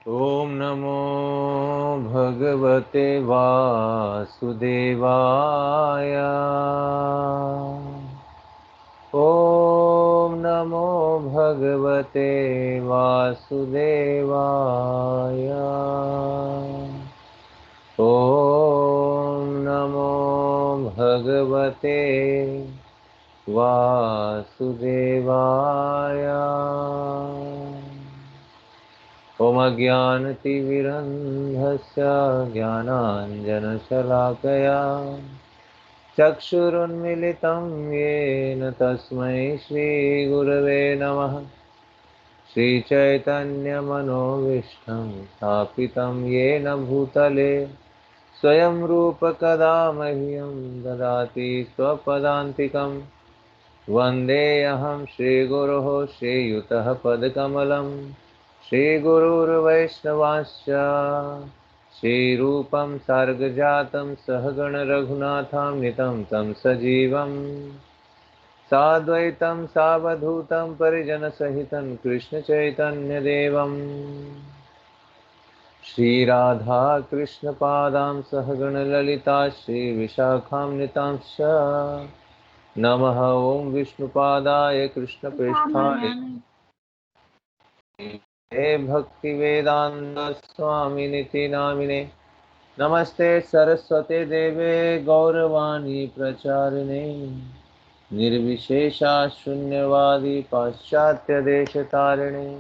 ओम नमो भगवते वासुदेवाय। ओम नमो भगवते वासुदेवाय। ओम नमो भगवते वासुदेवाय। ओम अज्ञानतिमिरन्धस्य ज्ञानाञ्जनशलाकया चक्षुरुन्मिलितं येन तस्मै श्रीगुरवे नमः। श्रीचैतन्यमनोभीष्टं स्थापितं येन भूतले स्वयं रूप कदा मह्यं ददाति स्वपदान्तिकं। वन्देऽहं श्रीगुरोः श्रीयुतः पदकमलं श्रीगुरुर्वैष्णवांश्च श्रीरूपं सार्गजातं सहगण रघुनाथान्वितं तं सजीवं साद्वैतं सावधूतं परिजनसहितं कृष्णचैतन्यदेवं श्रीराधा कृष्णपादां सहगण ललिता श्रीविशाखान्वितांश्च नमः। ओं विष्णुपादाय कृष्णप्रेष्ठाय हे भक्तिवेदांत स्वामिनिति नामिने नमस्ते सरस्वते देवे गौरवाणी प्रचारिणे निर्विशेषा शून्यवादी पाश्चात्य देशतारिणे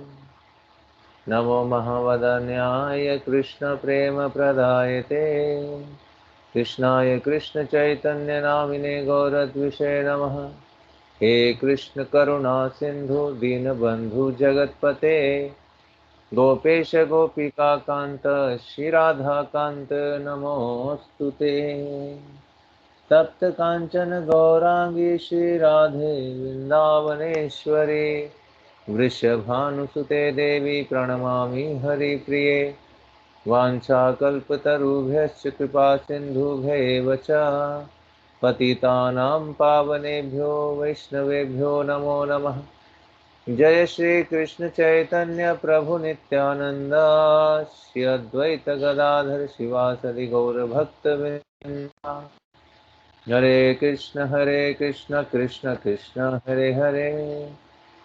नमो महावदन्याय कृष्ण प्रेम प्रदायते कृष्णाय कृष्ण चैतन्य नामिने गौरद्विषे नमः। हे कृष्ण करुणा सिंधु दीनबंधु जगतपते गोपेश गोपिका कांत श्री राधा कांत नमोस्तुते। तप्त कांचन गौरांगी श्री राधे वृंदावनेश्वरी वृषभानुसुते देवी प्रणमामि हरिप्रिये। वाञ्छाकल्पतरुभ्यश्च कृपा सिन्धुभ्यैव च पतितानां पावनेभ्यो वैष्णवेभ्यो नमो नमः। जय श्री कृष्ण चैतन्य प्रभु नित्यानंद श्री अद्वैत गदाधर शिवासदि गौर भक्तवृंद। हरे कृष्ण कृष्ण कृष्ण हरे हरे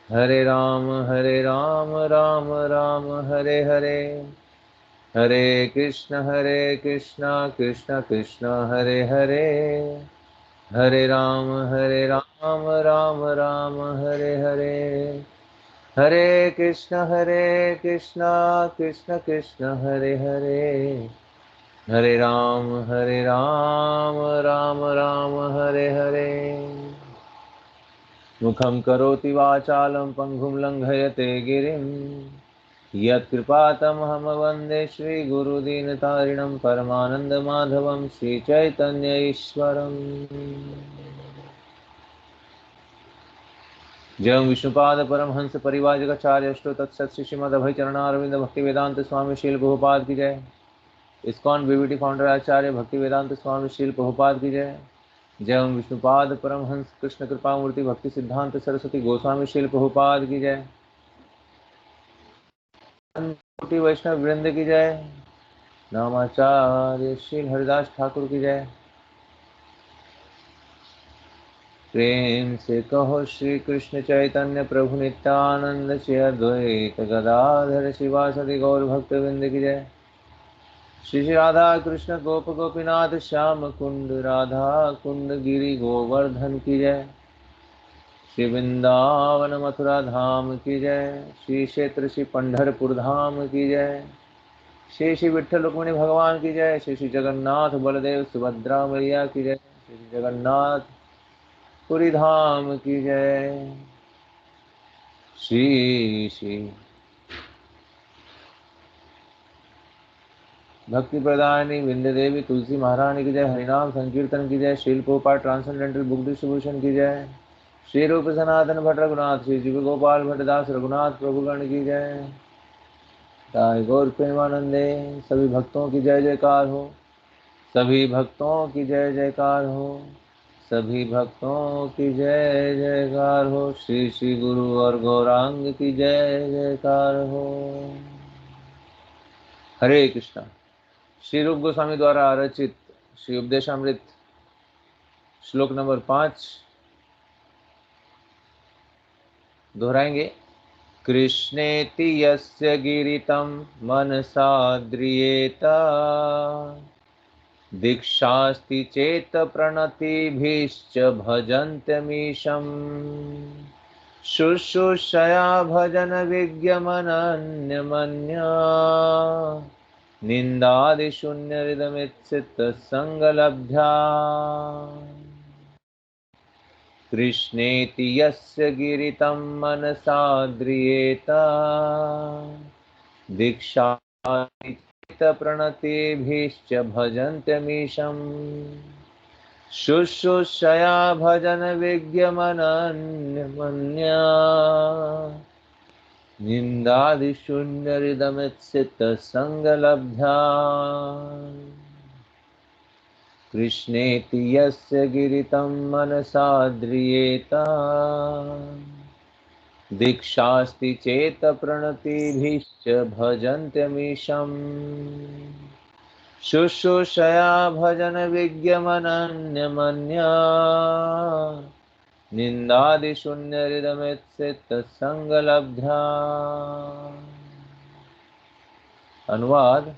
हरे राम राम राम हरे हरे। हरे कृष्ण कृष्ण कृष्ण हरे हरे हरे राम राम राम हरे हरे। हरे कृष्ण कृष्ण कृष्ण हरे हरे हरे राम राम राम हरे हरे। मुखं करोति वाचालं पंगुं लंघयते गिरिं यत्कृपातमहं वन्दे श्रीगुरुदीनतारिणं परमानन्दमाधवं श्रीचैतन्य ईश्वरम्। जय विष्णुपाद परमहंस परिवाजकाचार्य अष्टो तत्सत श्री श्रीमद् चरणारविंद भक्ति वेदांत स्वामी शील प्रभुपाद की जय। इस्कॉन बीवीटी फाउंडर आचार्य भक्ति वेदांत स्वामी शील प्रभुपाद की जय। जय विष्णुपाद परमहंस कृष्ण कृपा मूर्ति भक्ति सिद्धांत सरस्वती गोस्वामी शील प्रभुपाद की जय। कोटि वैष्णव वृंद की जय। नामाचार्य श्री हरिदास ठाकुर की जय। प्रेम से कहो श्री कृष्ण चैतन्य प्रभु नित्यानंद श्री अद्वैत गदाधर शिवासदि गौर भक्त वृंद की जय। श्री श्री राधा कृष्ण गोप गोपीनाथ श्याम कुंड राधा कुंड गिरि गोवर्धन की जय। श्री वृंदावन मथुरा धाम की जय। श्री क्षेत्र श्री पंढरपुर धाम की जय। श्री श्री विठ्ठल रुक्मिणी भगवान की जय। श्री श्री जगन्नाथ बलदेव सुभद्रा मैया की जय। श्री श्री जगन्नाथ पुरी धाम की जय। श्री श्री भक्ति प्रदायिनी विंध्य देवी तुलसी महारानी की जय। हरिनाम संकीर्तन की जय। शील पोपा ट्रांसेंडेंटल बुक डिस्ट्रीब्यूशन की जय। श्री रूप सनातन भट्ट रघुनाथ श्री जीव गोपाल भट्टदास रघुनाथ प्रभुगण की जय। ताई गौर प्रेमानंदे सभी भक्तों की जय जयकार हो। सभी भक्तों की जय जयकार हो। सभी भक्तों की जय जयकार हो। श्री श्री गुरु और गौरांग की जय जयकार हो। हरे कृष्णा। श्री रूप गोस्वामी द्वारा रचित श्री उपदेशामृत श्लोक नंबर 5 दोहराएंगे। कृष्णेति यस्य गिरितं मनसा द्रियेत दीक्षास्ति चेत प्रणतिभिश्च भजन्त्यमीशम् शुश्रूषया भजन विज्ञमनन्यमन्या निन्दादिशून्यरिदमित्सितसङ्गलब्ध्या कृष्णेति यस्य गिरितं मनसा द्रियेत दीक्षास्ति चेत प्रणतिभिश्च भजन्त्यमीशम् शुश्रूषया भजन विज्ञमनन्यमन्या निन्दादिशून्यरिदमित्सितसङ्गलब्ध्या कृष्णेति यस्य गिरितं मनसा द्रियेत दीक्षास्ति चेत प्रणतिभिश्च भजन्त्यमीशम् शुश्रूषया भजन विज्ञमनन्यमन्या निन्दादिशून्यरिदमित्सितसङ्गलब्ध्या। अनुवाद।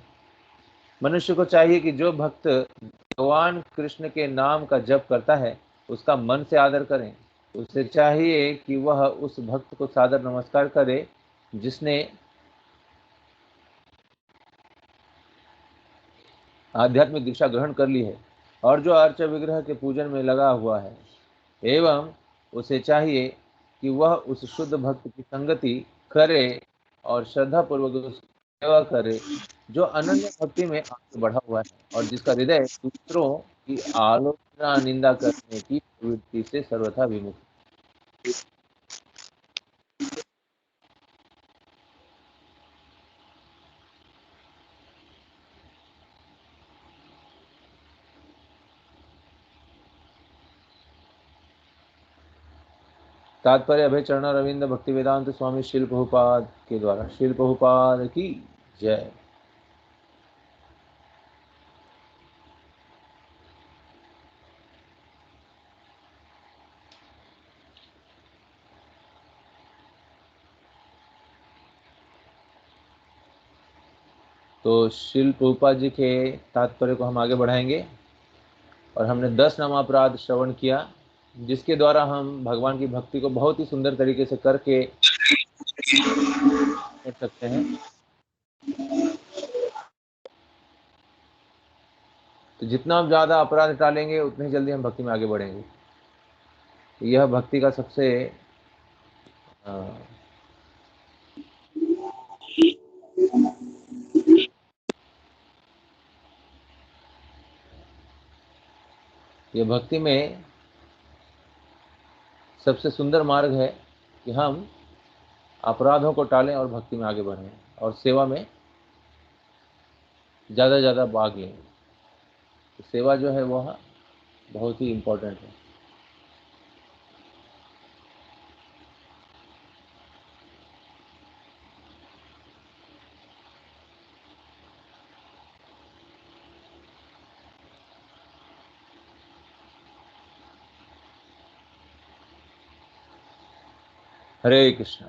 मनुष्य को चाहिए कि जो भक्त भगवान कृष्ण के नाम का जप करता है उसका मन से आदर करें। उसे चाहिए कि वह उस भक्त को सादर नमस्कार करे जिसने आध्यात्मिक दीक्षा ग्रहण कर ली है और जो अर्च विग्रह के पूजन में लगा हुआ है, एवं उसे चाहिए कि वह उस शुद्ध भक्त की संगति करे और श्रद्धा पूर्वक उसकी सेवा करे जो अनन्य भक्ति में आगे बढ़ा हुआ है और जिसका हृदय दूसरों की आलोचना निंदा करने की प्रवृत्ति से सर्वथा विमुख। तात्पर्य अभय चरण रविंद्र भक्ति वेदांत स्वामी श्रील प्रभुपाद के द्वारा। श्रील प्रभुपाद की जय। तो श्रील प्रभुपाद जी के तात्पर्य को हम आगे बढ़ाएंगे और हमने 10 नामापराध श्रवण किया जिसके द्वारा हम भगवान की भक्ति को बहुत ही सुंदर तरीके से करके कर सकते हैं। तो जितना हम ज़्यादा अपराध टालेंगे उतनी ही जल्दी हम भक्ति में आगे बढ़ेंगे। यह भक्ति का सबसे यह भक्ति में सबसे सुंदर मार्ग है कि हम अपराधों को टालें और भक्ति में आगे बढ़ें और सेवा में ज़्यादा ज़्यादा भाग लें। तो सेवा जो है वह बहुत ही इम्पोर्टेंट है। हरे कृष्ण।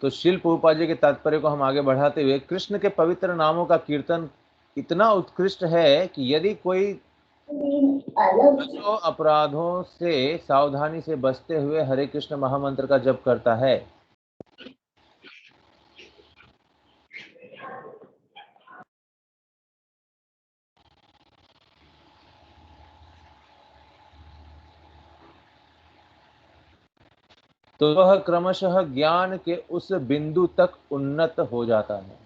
तो श्रील प्रभुपाद जी के तात्पर्य को हम आगे बढ़ाते हुए, कृष्ण के पवित्र नामों का कीर्तन इतना उत्कृष्ट है कि यदि कोई अपराधों से सावधानी से बचते हुए हरे कृष्ण महामंत्र का जप करता है तो वह क्रमशः ज्ञान के उस बिंदु तक उन्नत हो जाता है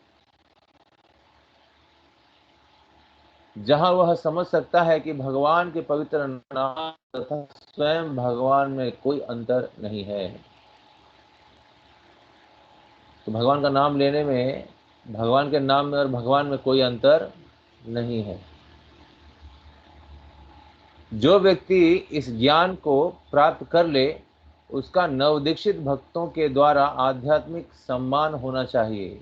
जहां वह समझ सकता है कि भगवान के पवित्र नाम तथा स्वयं भगवान में कोई अंतर नहीं है। तो भगवान का नाम लेने में, भगवान के नाम में और भगवान में कोई अंतर नहीं है। जो व्यक्ति इस ज्ञान को प्राप्त कर ले उसका नवदीक्षित भक्तों के द्वारा आध्यात्मिक सम्मान होना चाहिए।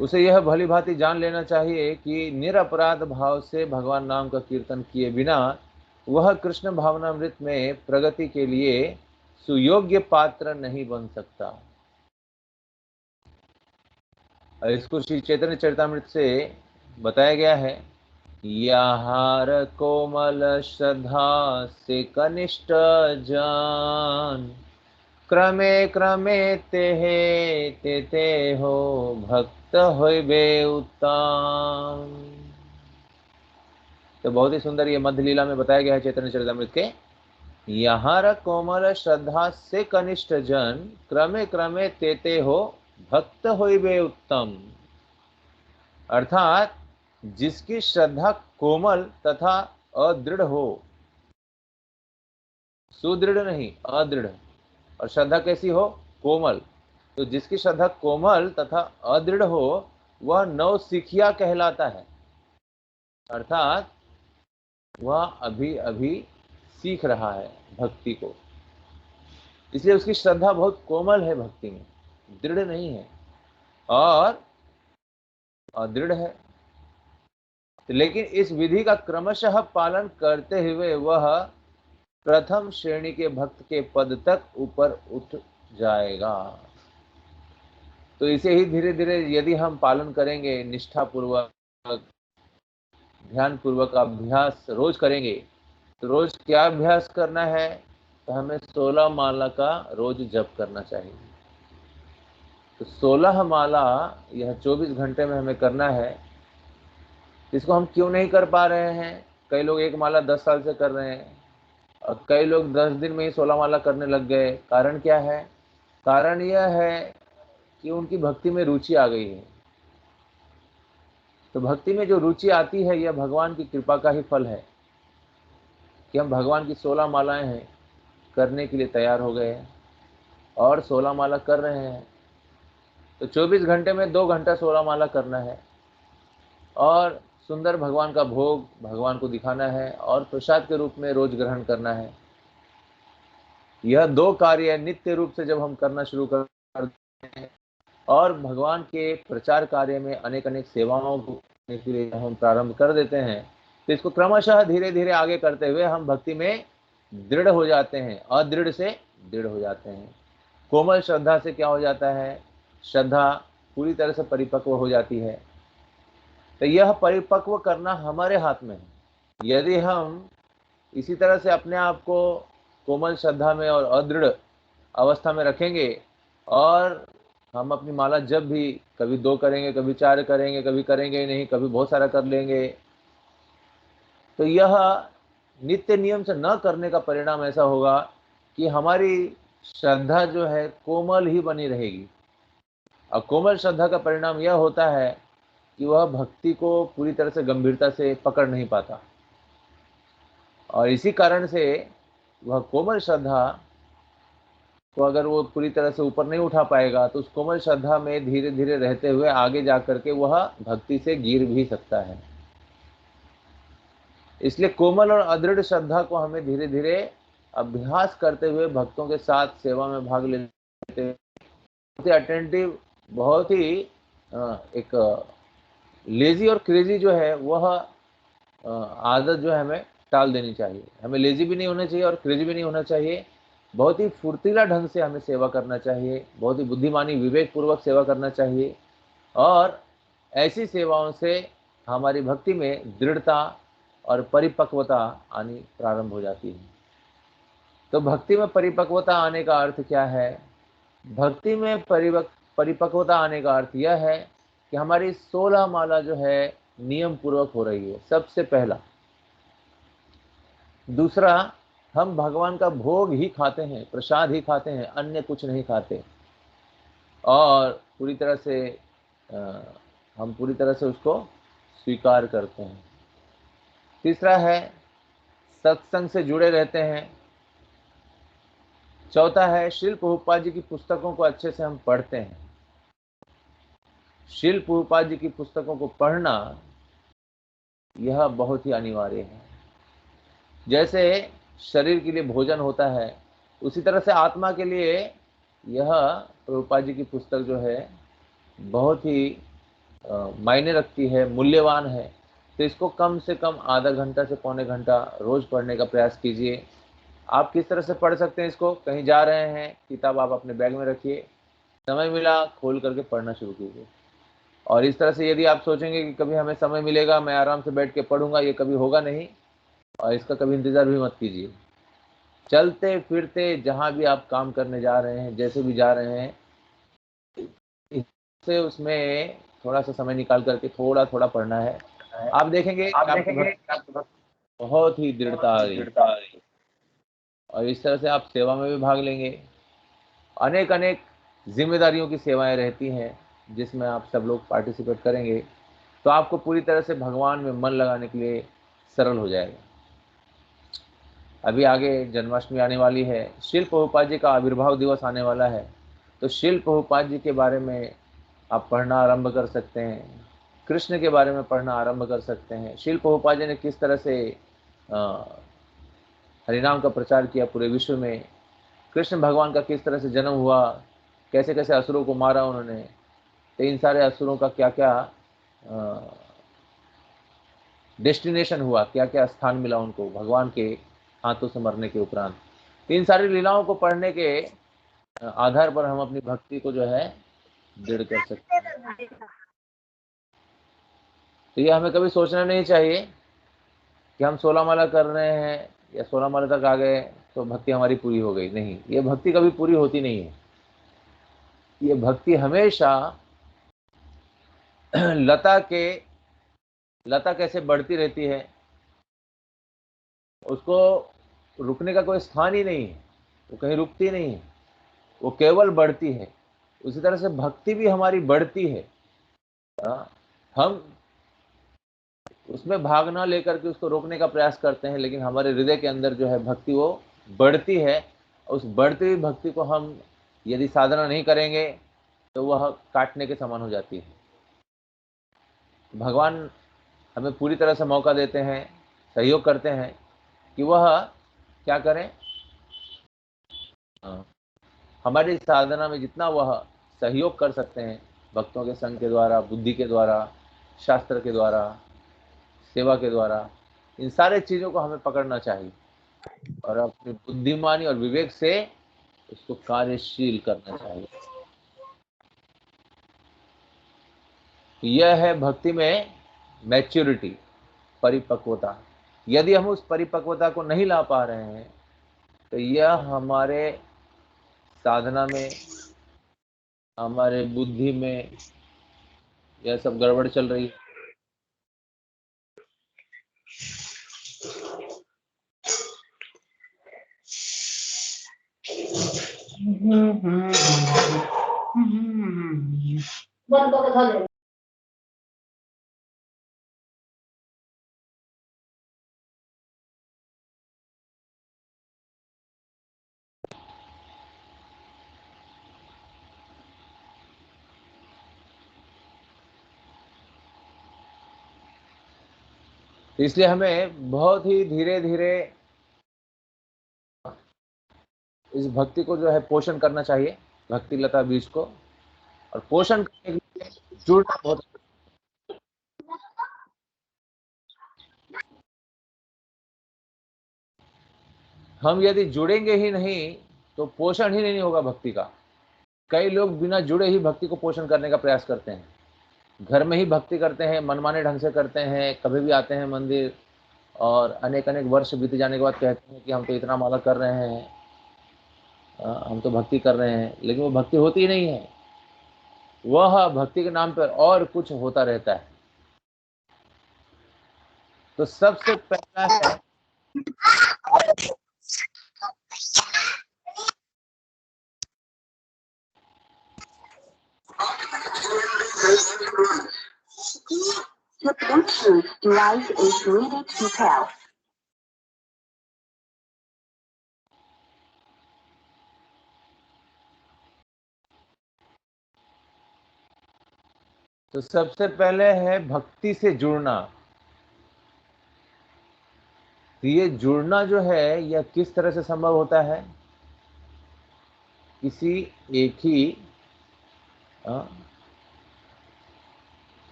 उसे यह भली भांति जान लेना चाहिए कि निरपराध भाव से भगवान नाम का कीर्तन किए बिना वह कृष्ण भावनामृत में प्रगति के लिए सुयोग्य पात्र नहीं बन सकता। और इसको श्री चैतन्य चरितामृत से बताया गया है, याहार कोमल श्रद्धा से कनिष्ठ जान, क्रमे क्रमे ते हो भक्त होइबे उत्तम। तो बहुत ही सुंदर ये मध्य लीला में बताया गया है चैतन्य चरितामृत के, याहार कोमल श्रद्धा से कनिष्ठ जन, क्रमे क्रमे ते हो भक्त होइबे उत्तम। अर्थात जिसकी श्रद्धा कोमल तथा अदृढ़ हो, सुदृढ़ नहीं अदृढ़, और श्रद्धा कैसी हो, कोमल, तो जिसकी श्रद्धा कोमल तथा अदृढ़ हो वह नवसिखिया कहलाता है। अर्थात वह अभी अभी सीख रहा है भक्ति को, इसलिए उसकी श्रद्धा बहुत कोमल है, भक्ति में दृढ़ नहीं है और अदृढ़ है। लेकिन इस विधि का क्रमशः पालन करते हुए वह प्रथम श्रेणी के भक्त के पद तक ऊपर उठ जाएगा। तो इसे ही धीरे धीरे यदि हम पालन करेंगे, निष्ठा पूर्वक ध्यान पूर्वक अभ्यास रोज करेंगे, तो रोज क्या अभ्यास करना है, तो हमें 16 माला का रोज जप करना चाहिए। तो 16 माला यह 24 घंटे में हमें करना है। इसको हम क्यों नहीं कर पा रहे हैं? कई लोग एक माला 10 साल से कर रहे हैं और कई लोग 10 दिन में ही 16 माला करने लग गए। कारण क्या है? कारण यह है कि उनकी भक्ति में रुचि आ गई है। तो भक्ति में जो रुचि आती है यह भगवान की कृपा का ही फल है कि हम भगवान की 16 मालाएं हैं करने के लिए तैयार हो गए हैं और 16 माला कर रहे हैं। तो 24 घंटे में 2 घंटा 16 माला करना है और सुंदर भगवान का भोग भगवान को दिखाना है और प्रसाद के रूप में रोज ग्रहण करना है। यह 2 कार्य नित्य रूप से जब हम करना शुरू करते हैं और भगवान के प्रचार कार्य में अनेक अनेक सेवाओं को करने के लिए हम प्रारंभ कर देते हैं, तो इसको क्रमशः धीरे धीरे आगे करते हुए हम भक्ति में दृढ़ हो जाते हैं, अदृढ़ से दृढ़ हो जाते हैं। कोमल श्रद्धा से क्या हो जाता है? श्रद्धा पूरी तरह से परिपक्व हो जाती है। तो यह परिपक्व करना हमारे हाथ में है। यदि हम इसी तरह से अपने आप को कोमल श्रद्धा में और अदृढ़ अवस्था में रखेंगे और हम अपनी माला जब भी कभी 2 करेंगे, कभी 4 करेंगे, कभी करेंगे ही नहीं, कभी बहुत सारा कर लेंगे, तो यह नित्य नियम से न करने का परिणाम ऐसा होगा कि हमारी श्रद्धा जो है कोमल ही बनी रहेगी। और कोमल श्रद्धा का परिणाम यह होता है कि वह भक्ति को पूरी तरह से गंभीरता से पकड़ नहीं पाता और इसी कारण से वह कोमल श्रद्धा को अगर वो पूरी तरह से ऊपर नहीं उठा पाएगा तो उस कोमल श्रद्धा में धीरे धीरे रहते हुए आगे जा करके वह भक्ति से गिर भी सकता है। इसलिए कोमल और अदृढ़ श्रद्धा को हमें धीरे धीरे अभ्यास करते हुए भक्तों के साथ सेवा में भाग लेते हुए बहुत ही अटेंटिव, बहुत ही एक लेजी और क्रेजी जो है वह आदत जो है हमें टाल देनी चाहिए। हमें लेजी भी नहीं होना चाहिए और क्रेजी भी नहीं होना चाहिए। बहुत ही फुर्तीला ढंग से हमें सेवा करना चाहिए, बहुत ही बुद्धिमानी विवेक पूर्वक सेवा करना चाहिए और ऐसी सेवाओं से हमारी भक्ति में दृढ़ता और परिपक्वता आनी प्रारंभ हो जाती है। तो भक्ति में परिपक्वता आने का अर्थ क्या है? भक्ति में परिपक्वता आने का अर्थ यह है कि हमारी 16 माला जो है नियम पूर्वक हो रही है, सबसे पहला। दूसरा, हम भगवान का भोग ही खाते हैं, प्रसाद ही खाते हैं, अन्य कुछ नहीं खाते और पूरी तरह से हम पूरी तरह से उसको स्वीकार करते हैं। तीसरा है सत्संग से जुड़े रहते हैं। चौथा है श्रील प्रभुपाद जी की पुस्तकों को अच्छे से हम पढ़ते हैं। श्रील प्रभुपाद जी की पुस्तकों को पढ़ना यह बहुत ही अनिवार्य है। जैसे शरीर के लिए भोजन होता है उसी तरह से आत्मा के लिए यह प्रभुपाद जी की पुस्तक जो है बहुत ही मायने रखती है, मूल्यवान है, तो इसको कम से कम आधा घंटा से पौने घंटा रोज पढ़ने का प्रयास कीजिए। आप किस तरह से पढ़ सकते हैं इसको? कहीं जा रहे हैं, किताब आप अपने बैग में रखिए, समय मिला खोल करके पढ़ना शुरू कीजिए। और इस तरह से यदि आप सोचेंगे कि कभी हमें समय मिलेगा, मैं आराम से बैठ के पढ़ूंगा, ये कभी होगा नहीं, और इसका कभी इंतजार भी मत कीजिए। चलते फिरते जहां भी आप काम करने जा रहे हैं, जैसे भी जा रहे हैं, इससे उसमें थोड़ा सा समय निकाल करके थोड़ा थोड़ा पढ़ना है। आप देखेंगे कि आपको बहुत ही दृढ़ता आ रही, और इस तरह से आप सेवा में भी भाग लेंगे। अनेक अनेक जिम्मेदारियों की सेवाएं रहती हैं जिसमें आप सब लोग पार्टिसिपेट करेंगे, तो आपको पूरी तरह से भगवान में मन लगाने के लिए सरल हो जाएगा। अभी आगे जन्माष्टमी आने वाली है, शिल प्रभुपाद जी का आविर्भाव दिवस आने वाला है, तो शिल प्रभुपाद जी के बारे में आप पढ़ना आरंभ कर सकते हैं, कृष्ण के बारे में पढ़ना आरंभ कर सकते हैं। शिल प्रभुपाद जी ने किस तरह से हरिनाम का प्रचार किया पूरे विश्व में, कृष्ण भगवान का किस तरह से जन्म हुआ, कैसे कैसे असुरों को मारा उन्होंने, तो इन सारे असुरों का क्या क्या डेस्टिनेशन हुआ, क्या क्या स्थान मिला उनको भगवान के हाथों से मरने के उपरांत, तो इन सारी लीलाओं को पढ़ने के आधार पर हम अपनी भक्ति को जो है दृढ़ कर सकते हैं। तो ये हमें कभी सोचना नहीं चाहिए कि हम 16 माला कर रहे हैं या 16 माला तक आ गए तो भक्ति हमारी पूरी हो गई। नहीं, ये भक्ति कभी पूरी होती नहीं है। ये भक्ति हमेशा लता कैसे बढ़ती रहती है, उसको रुकने का कोई स्थान ही नहीं है, वो कहीं रुकती नहीं है, वो केवल बढ़ती है। उसी तरह से भक्ति भी हमारी बढ़ती है। हम उसमें भाग ना लेकर के उसको रोकने का प्रयास करते हैं, लेकिन हमारे हृदय के अंदर जो है भक्ति वो बढ़ती है। उस बढ़ती हुई भक्ति को हम यदि साधना नहीं करेंगे तो वह काटने के समान हो जाती है। भगवान हमें पूरी तरह से मौका देते हैं, सहयोग करते हैं कि वह क्या करें, हमारी साधना में जितना वह सहयोग कर सकते हैं, भक्तों के संग के द्वारा, बुद्धि के द्वारा, शास्त्र के द्वारा, सेवा के द्वारा, इन सारे चीज़ों को हमें पकड़ना चाहिए और अपनी बुद्धिमानी और विवेक से उसको कार्यशील करना चाहिए। यह है भक्ति में मैच्योरिटी, परिपक्वता। यदि हम उस परिपक्वता को नहीं ला पा रहे हैं तो यह हमारे साधना में, हमारे बुद्धि में यह सब गड़बड़ चल रही है। इसलिए हमें बहुत ही धीरे धीरे इस भक्ति को जो है पोषण करना चाहिए, भक्ति लता बीज को, और पोषण करने के लिए जुड़ना बहुत। हम यदि जुड़ेंगे ही नहीं तो पोषण ही नहीं होगा भक्ति का। कई लोग बिना जुड़े ही भक्ति को पोषण करने का प्रयास करते हैं, घर में ही भक्ति करते हैं, मनमाने ढंग से करते हैं, कभी भी आते हैं मंदिर और अनेक अनेक वर्ष बीत जाने के बाद कहते हैं कि हम तो इतना माला कर रहे हैं, हम तो भक्ति कर रहे हैं, लेकिन वो भक्ति होती ही नहीं है। वह भक्ति के नाम पर और कुछ होता रहता है। तो सबसे पहला है The Bluetooth device is ready to pair. तो सबसे पहले है भक्ति से जुड़ना। तो ये जुड़ना जो है यह किस तरह से संभव होता है? किसी एक ही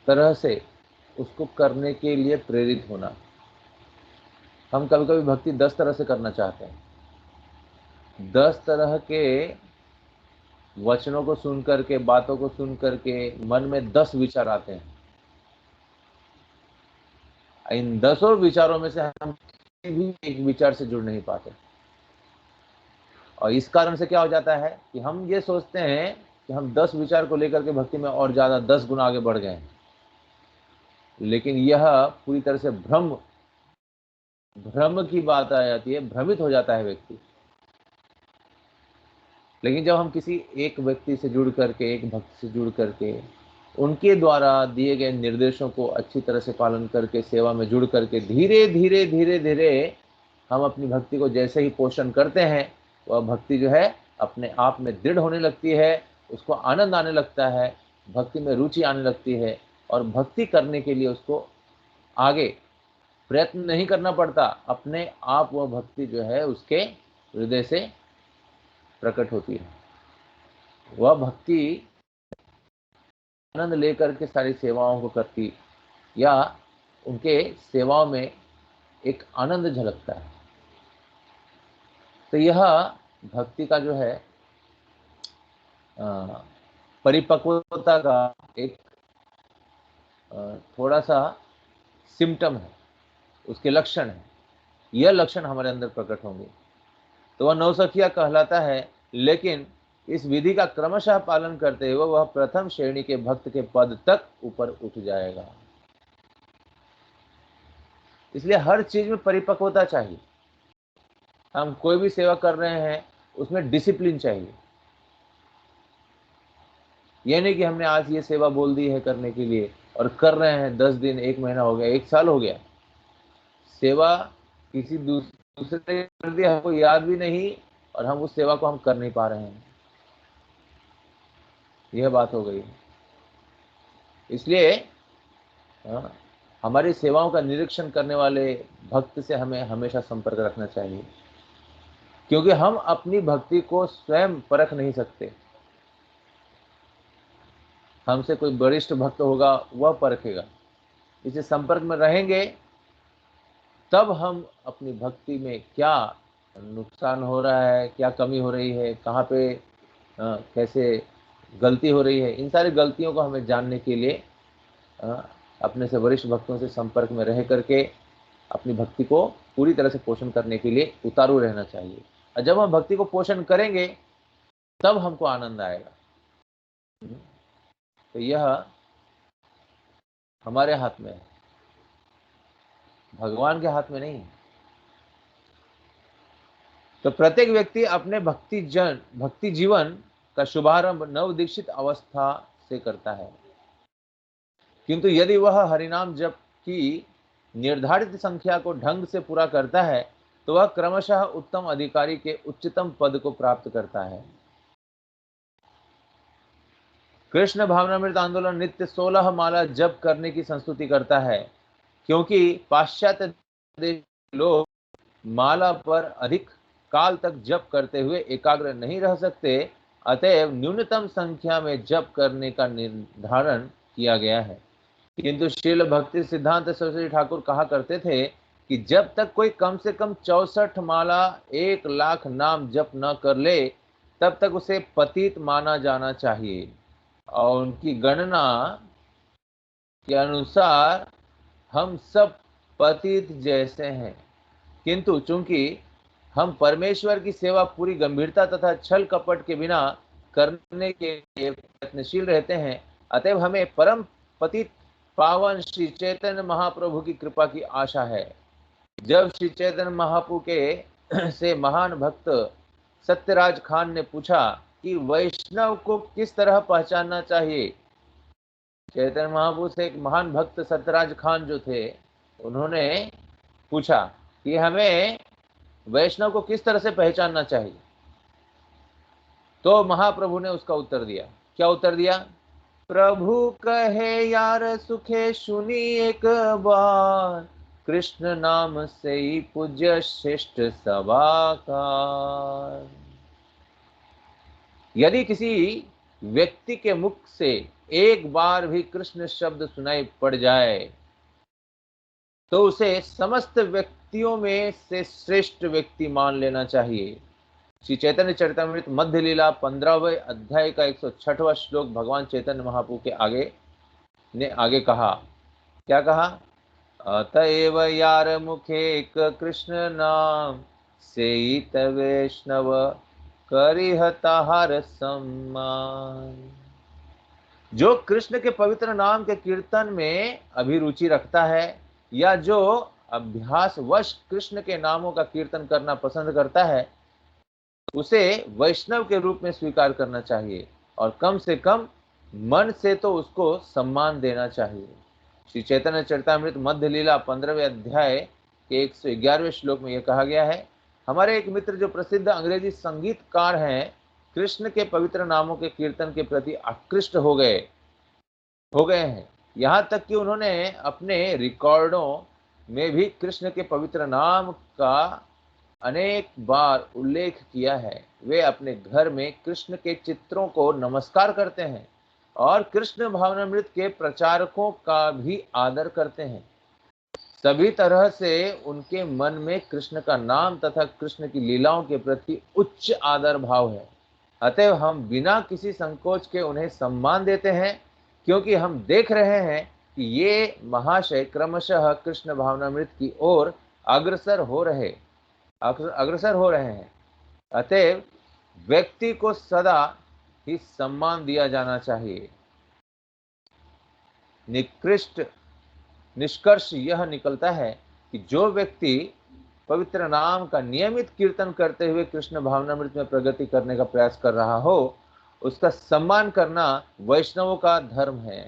तरह से उसको करने के लिए प्रेरित होना। हम कभी कभी भक्ति 10 तरह से करना चाहते हैं, 10 तरह के वचनों को सुन करके, बातों को सुन करके मन में 10 विचार आते हैं। इन 10 विचारों में से हम किसी भी एक विचार से जुड़ नहीं पाते, और इस कारण से क्या हो जाता है कि हम ये सोचते हैं कि हम 10 विचार को लेकर के भक्ति में और ज्यादा 10 गुना आगे बढ़ गए हैं। लेकिन यह पूरी तरह से भ्रम की बात आ जाती है, भ्रमित हो जाता है व्यक्ति। लेकिन जब हम किसी एक व्यक्ति से जुड़ करके, एक भक्त से जुड़ करके, उनके द्वारा दिए गए निर्देशों को अच्छी तरह से पालन करके, सेवा में जुड़ करके धीरे धीरे धीरे धीरे हम अपनी भक्ति को जैसे ही पोषण करते हैं, वह भक्ति जो है अपने आप में दृढ़ होने लगती है, उसको आनंद आने लगता है, भक्ति में रुचि आने लगती है, और भक्ति करने के लिए उसको आगे प्रयत्न नहीं करना पड़ता, अपने आप वह भक्ति जो है उसके हृदय से प्रकट होती है। वह भक्ति आनंद लेकर के सारी सेवाओं को करती, या उनके सेवाओं में एक आनंद झलकता है। तो यह भक्ति का जो है परिपक्वता का एक थोड़ा सा सिम्टम है, उसके लक्षण है। यह लक्षण हमारे अंदर प्रकट होंगे तो वह नवसखिया कहलाता है। लेकिन इस विधि का क्रमशः पालन करते हुए वह प्रथम श्रेणी के भक्त के पद तक ऊपर उठ जाएगा। इसलिए हर चीज में परिपक्वता चाहिए। हम कोई भी सेवा कर रहे हैं उसमें डिसिप्लिन चाहिए। यह नहीं कि हमने आज ये सेवा बोल दी है करने के लिए और कर रहे हैं, 10 दिन, 1 महीना हो गया, 1 साल हो गया, सेवा किसी दूसरे ने कर दिया, हमको याद भी नहीं, और हम उस सेवा को हम कर नहीं पा रहे हैं, यह बात हो गई। इसलिए हमारी सेवाओं का निरीक्षण करने वाले भक्त से हमें हमेशा संपर्क रखना चाहिए, क्योंकि हम अपनी भक्ति को स्वयं परख नहीं सकते। हमसे कोई वरिष्ठ भक्त होगा, वह परखेगा। इसे संपर्क में रहेंगे तब हम अपनी भक्ति में क्या नुकसान हो रहा है, क्या कमी हो रही है, कहाँ पे कैसे गलती हो रही है, इन सारी गलतियों को हमें जानने के लिए अपने से वरिष्ठ भक्तों से संपर्क में रह करके अपनी भक्ति को पूरी तरह से पोषण करने के लिए उतारू रहना चाहिए। और जब हम भक्ति को पोषण करेंगे तब हमको आनंद आएगा। तो यह हमारे हाथ में है, भगवान के हाथ में नहीं। तो प्रत्येक व्यक्ति अपने भक्ति जीवन का शुभारंभ नवदीक्षित अवस्था से करता है, किंतु यदि वह हरिनाम जप की निर्धारित संख्या को ढंग से पूरा करता है तो वह क्रमशः उत्तम अधिकारी के उच्चतम पद को प्राप्त करता है। कृष्ण भावनामृत आंदोलन नित्य 16 माला जप करने की संस्तुति करता है, क्योंकि पाश्चात्य देश लोग माला पर अधिक काल तक जप करते हुए एकाग्र नहीं रह सकते, अतएव न्यूनतम संख्या में जप करने का निर्धारण किया गया है। किंतु श्रील भक्ति सिद्धांत सरस्वती ठाकुर कहा करते थे कि जब तक कोई कम से कम 64 माला 1 लाख नाम जप न कर ले तब तक उसे पतित माना जाना चाहिए, और उनकी गणना के अनुसार हम सब पतित जैसे हैं। किंतु चूंकि हम परमेश्वर की सेवा पूरी गंभीरता तथा छल कपट के बिना करने के लिए प्रयत्नशील रहते हैं, अतएव हमें परम पतित पावन श्री चैतन्य महाप्रभु की कृपा की आशा है। जब श्री चैतन्य महाप्रभु के से महान भक्त सत्यराज खान ने पूछा कि वैष्णव को किस तरह पहचानना चाहिए, चैतन्य महाप्रभु से एक महान भक्त सत्यराज खान जो थे, उन्होंने पूछा कि हमें वैष्णव को किस तरह से पहचानना चाहिए, तो महाप्रभु ने उसका उत्तर दिया। क्या उत्तर दिया? प्रभु कहे यार सुखे सुनी एक बार, कृष्ण नाम से ही पूज्य श्रेष्ठ सभाकार। यदि किसी व्यक्ति के मुख से एक बार भी कृष्ण शब्द सुनाई पड़ जाए तो उसे समस्त व्यक्तियों में से श्रेष्ठ व्यक्ति मान लेना चाहिए। श्री चैतन्य चरितमृत मध्य लीला 15वें अध्याय का 106वां श्लोक भगवान चैतन्य महाप्रभु के आगे कहा, क्या कहा? अतएव यार मुखे कृष्ण नाम से वैष्णव करिह ताहार सम्मान। जो कृष्ण के पवित्र नाम के कीर्तन में अभिरुचि रखता है या जो अभ्यास वश कृष्ण के नामों का कीर्तन करना पसंद करता है, उसे वैष्णव के रूप में स्वीकार करना चाहिए और कम से कम मन से तो उसको सम्मान देना चाहिए। श्री चैतन्य चरितमृत मध्य लीला 15वें अध्याय के 111वें श्लोक में यह कहा गया है, हमारे एक मित्र जो प्रसिद्ध अंग्रेजी संगीतकार हैं, कृष्ण के पवित्र नामों के कीर्तन के प्रति आकृष्ट हो गए हैं। यहाँ तक कि उन्होंने अपने रिकॉर्डों में भी कृष्ण के पवित्र नाम का अनेक बार उल्लेख किया है। वे अपने घर में कृष्ण के चित्रों को नमस्कार करते हैं और कृष्ण भावनामृत के प्रचारकों का भी आदर करते हैं। सभी तरह से उनके मन में कृष्ण का नाम तथा कृष्ण की लीलाओं के प्रति उच्च आदर भाव है। अतएव हम बिना किसी संकोच के उन्हें सम्मान देते हैं, क्योंकि हम देख रहे हैं कि ये महाशय क्रमशः कृष्ण भावनामृत की ओर अग्रसर हो रहे हैं। अतएव व्यक्ति को सदा ही सम्मान दिया जाना चाहिए। निष्कर्ष यह निकलता है कि जो व्यक्ति पवित्र नाम का नियमित कीर्तन करते हुए कृष्ण भावनामृत में प्रगति करने का प्रयास कर रहा हो, उसका सम्मान करना वैष्णवों का धर्म है।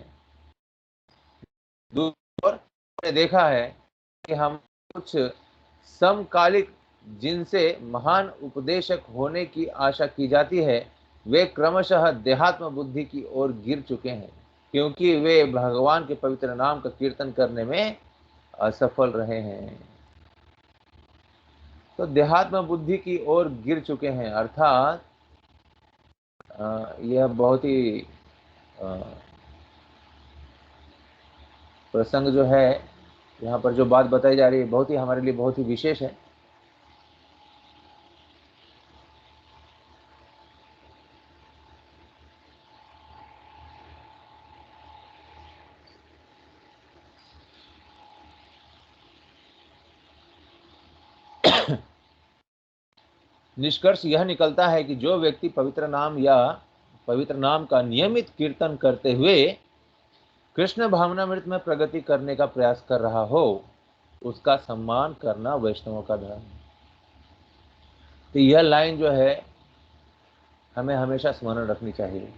दूसरी ओर हमने देखा है कि हम कुछ समकालिक जिनसे महान उपदेशक होने की आशा की जाती है, वे क्रमशः देहात्म बुद्धि की ओर गिर चुके हैं, क्योंकि वे भगवान के पवित्र नाम का कीर्तन करने में असफल रहे हैं। तो देहात्म बुद्धि की ओर गिर चुके हैं, अर्थात यह बहुत ही प्रसंग जो है, यहाँ पर जो बात बताई जा रही है, बहुत ही हमारे लिए बहुत ही विशेष है। निष्कर्ष यह निकलता है कि जो व्यक्ति पवित्र नाम का नियमित कीर्तन करते हुए कृष्ण भावनामृत में प्रगति करने का प्रयास कर रहा हो, उसका सम्मान करना वैष्णवों का धर्म है। तो यह लाइन जो है हमें हमेशा स्मरण रखनी चाहिए।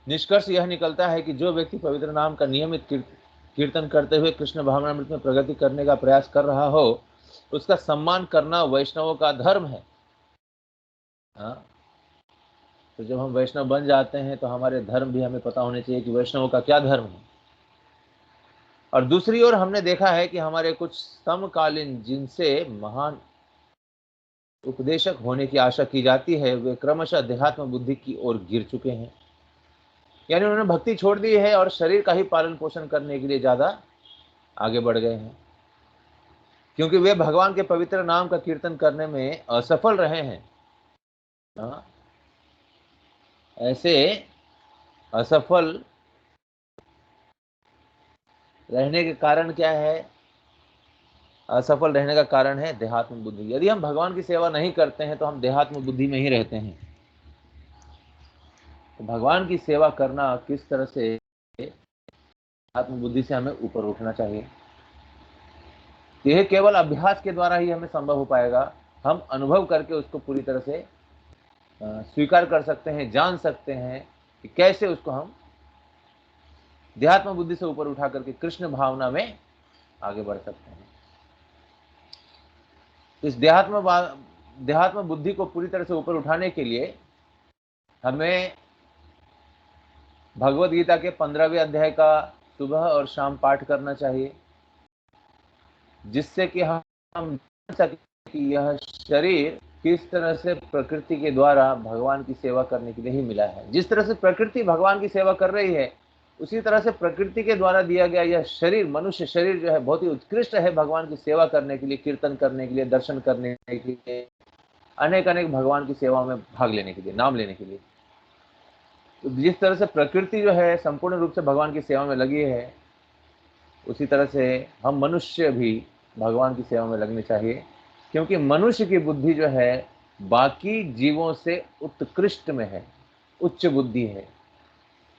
निष्कर्ष यह निकलता है कि जो व्यक्ति पवित्र नाम का नियमित कीर्तन करते हुए कृष्ण भावनामृत में प्रगति करने का प्रयास कर रहा हो, उसका सम्मान करना वैष्णवों का धर्म है। तो जब हम वैष्णव बन जाते हैं तो हमारे धर्म भी हमें पता होने चाहिए कि वैष्णवों का क्या धर्म है। और दूसरी ओर हमने देखा है कि हमारे कुछ समकालीन जिनसे महान उपदेशक होने की आशा की जाती है, वे क्रमशः देहात्म बुद्धि की ओर गिर चुके हैं, यानी उन्होंने भक्ति छोड़ दी है और शरीर का ही पालन पोषण करने के लिए ज्यादा आगे बढ़ गए हैं, क्योंकि वे भगवान के पवित्र नाम का कीर्तन करने में असफल रहे हैं। ऐसे असफल रहने के कारण क्या है? असफल रहने का कारण है देहात्म बुद्धि। यदि हम भगवान की सेवा नहीं करते हैं तो हम देहात्म बुद्धि में ही रहते हैं। तो भगवान की सेवा करना किस तरह से, आत्म बुद्धि से हमें ऊपर उठना चाहिए। यह केवल अभ्यास के द्वारा ही हमें संभव हो पाएगा। हम अनुभव करके उसको पूरी तरह से स्वीकार कर सकते हैं, जान सकते हैं कि कैसे उसको हम देहात्म बुद्धि से ऊपर उठा करके कृष्ण भावना में आगे बढ़ सकते हैं। इस देहात्म बुद्धि को पूरी तरह से ऊपर उठाने के लिए हमें भगवद गीता के 15वें अध्याय का सुबह और शाम पाठ करना चाहिए, जिससे कि हम जान सकें कि यह शरीर किस तरह से प्रकृति के द्वारा भगवान की सेवा करने के लिए ही मिला है। जिस तरह से प्रकृति भगवान की सेवा कर रही है, उसी तरह से प्रकृति के द्वारा दिया गया यह शरीर, मनुष्य शरीर जो है, बहुत ही उत्कृष्ट है भगवान की सेवा करने के लिए, कीर्तन करने के लिए, दर्शन करने के लिए, अनेक अनेक भगवान की सेवा में भाग लेने के लिए, नाम लेने के लिए। तो जिस तरह से प्रकृति जो है संपूर्ण रूप से भगवान की सेवा में लगी है, उसी तरह से हम मनुष्य भी भगवान की सेवा में लगनी चाहिए, क्योंकि मनुष्य की बुद्धि जो है बाकी जीवों से उत्कृष्ट में है, उच्च बुद्धि है।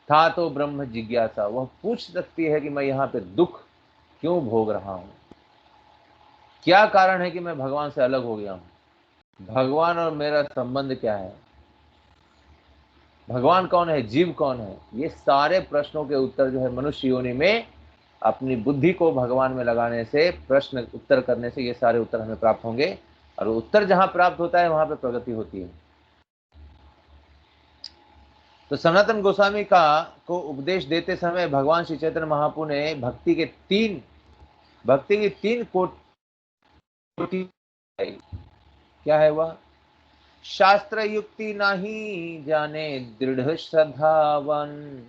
था तो ब्रह्म जिज्ञासा, वह पूछ सकती है कि मैं यहाँ पे दुख क्यों भोग रहा हूँ, क्या कारण है कि मैं भगवान से अलग हो गया हूँ, भगवान और मेरा संबंध क्या है, भगवान कौन है, जीव कौन है। ये सारे प्रश्नों के उत्तर जो है मनुष्य योनि में अपनी बुद्धि को भगवान में लगाने से, प्रश्न उत्तर करने से ये सारे उत्तर हमें प्राप्त होंगे, और उत्तर जहां प्राप्त होता है वहां पे प्रगति होती है। तो सनातन गोस्वामी को उपदेश देते समय भगवान श्री चैतन्य महाप्रभु ने भक्ति की तीन कोटि, क्या है वह? शास्त्र युक्ति नहीं जाने दृढ़ श्रद्धावान,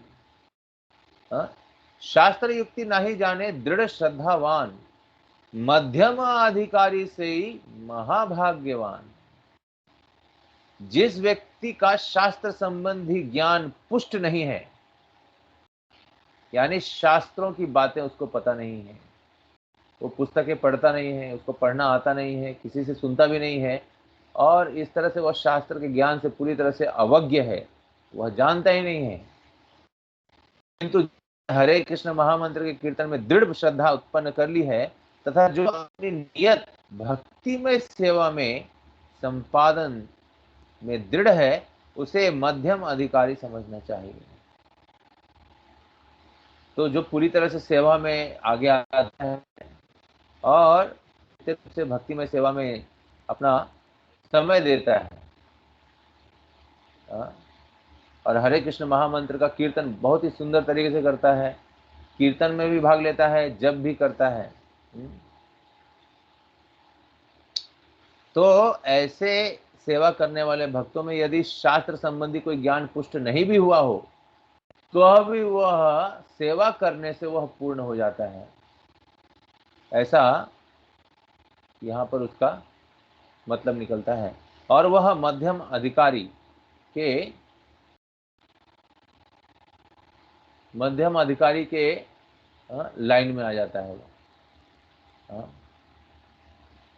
शास्त्र युक्ति नहीं जाने दृढ़ श्रद्धावान, मध्यम अधिकारी से ही महाभाग्यवान। जिस व्यक्ति का शास्त्र संबंधी ज्ञान पुष्ट नहीं है, यानी शास्त्रों की बातें उसको पता नहीं है, वो पुस्तकें पढ़ता नहीं है, उसको पढ़ना आता नहीं है, किसी से सुनता भी नहीं है, और इस तरह से वह शास्त्र के ज्ञान से पूरी तरह से अवज्ञ है, वह जानता ही नहीं है, किंतु हरे कृष्ण महामंत्र के कीर्तन में दृढ़ श्रद्धा उत्पन्न कर ली है, तथा जो अपनी नियत भक्ति में सेवा में संपादन में दृढ़ है, उसे मध्यम अधिकारी समझना चाहिए। तो जो पूरी तरह से सेवा में आगे आता है और से भक्ति में सेवा में अपना समय देता है, और हरे कृष्ण महामंत्र का कीर्तन बहुत ही सुंदर तरीके से करता है, कीर्तन में भी भाग लेता है, जब भी करता है, तो ऐसे सेवा करने वाले भक्तों में यदि शास्त्र संबंधी कोई ज्ञान पुष्ट नहीं भी हुआ हो, तो अभी वह सेवा करने से वह पूर्ण हो जाता है। ऐसा यहाँ पर उसका मतलब निकलता है, और वह मध्यम अधिकारी के लाइन में आ जाता है वो।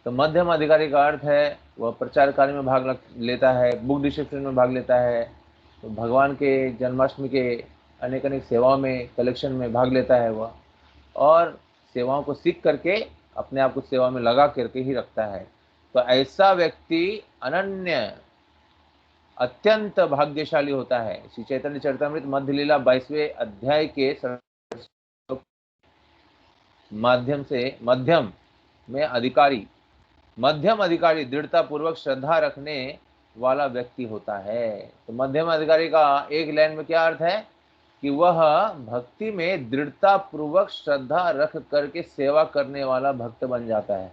तो मध्यम अधिकारी का अर्थ है वह प्रचार कार्य में भाग लेता है, बुक डिस्ट्रीब्यूशन में भाग लेता है, तो भगवान के जन्माष्टमी के अनेक अनेक सेवाओं में, कलेक्शन में भाग लेता है वह, और सेवाओं को सीख करके अपने आप को सेवा में लगा करके ही रखता है। तो ऐसा व्यक्ति अनन्य अत्यंत भाग्यशाली होता है। श्री चैतन्य चरितामृत मध्य लीला 22वें अध्याय के माध्यम से मध्यम अधिकारी दृढ़ता पूर्वक श्रद्धा रखने वाला व्यक्ति होता है। तो मध्यम अधिकारी का एक लाइन में क्या अर्थ है कि वह भक्ति में दृढ़ता पूर्वक श्रद्धा रख करके सेवा करने वाला भक्त बन जाता है,